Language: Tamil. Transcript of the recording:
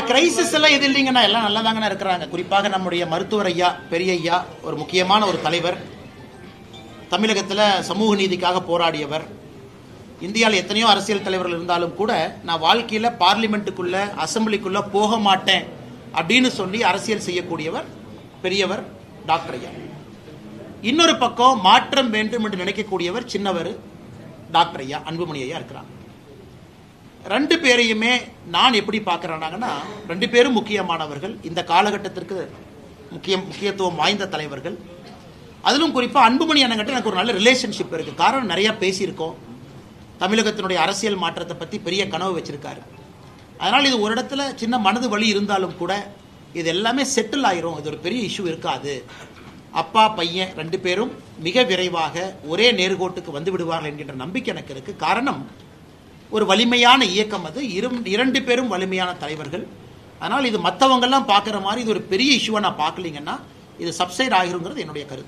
கிரைசிஸ் எல்லாம் எது இல்லைங்கண்ணா, எல்லாம் நல்லா தாங்கண்ணா இருக்கிறாங்க. குறிப்பாக நம்முடைய மருத்துவர் ஐயா, பெரிய ஐயா, ஒரு முக்கியமான ஒரு தலைவர், தமிழகத்தில் சமூக நீதிக்காக போராடியவர். இந்தியாவில் எத்தனையோ அரசியல் தலைவர்கள் இருந்தாலும் கூட நான் வாழ்க்கையில் பார்லிமெண்ட்டுக்குள்ள அசம்பிளிக்குள்ள போக மாட்டேன் அப்படின்னு சொல்லி அரசியல் செய்யக்கூடியவர் பெரியவர் டாக்டர் ஐயா. இன்னொரு பக்கம் மாற்றம் வேண்டும் என்று நினைக்கக்கூடியவர் சின்னவர் டாக்டர் ஐயா, அன்புமணி ஐயா இருக்கிறாங்க. ரெண்டு பேரையுமே நான் எப்படி பார்க்குறேன்னாங்கன்னா, ரெண்டு பேரும் முக்கியமானவர்கள், இந்த காலகட்டத்திற்கு முக்கியத்துவம் வாய்ந்த தலைவர்கள். அதிலும் குறிப்பாக அன்புமணி அண்ணங்கிட்ட எனக்கு ஒரு நல்ல ரிலேஷன்ஷிப் இருக்குது. காரணம், நிறையா பேசியிருக்கோம். தமிழகத்தினுடைய அரசியல் மாற்றத்தை பற்றி பெரிய கனவு வச்சிருக்காரு. அதனால் இது ஒரு இடத்துல சின்ன மனது வலி இருந்தாலும் கூட இது எல்லாமே செட்டில் ஆயிரும், இது ஒரு பெரிய இஷ்யூ இருக்காது. அப்பா பையன் ரெண்டு பேரும் மிக விரைவாக ஒரே நேர்கோட்டுக்கு வந்து விடுவார்கள் என்கின்ற நம்பிக்கை எனக்கு இருக்குது. காரணம், ஒரு வலிமையான இயக்கம் அது, இரண்டு பேரும் வலிமையான தலைவர்கள். அதனால் இது மற்றவங்கெல்லாம் பார்க்குற மாதிரி இது ஒரு பெரிய இஷ்யூவை நான் பார்க்கலீங்கன்னா இது சப்சைட் ஆகிருங்கிறது என்னுடைய கருத்து.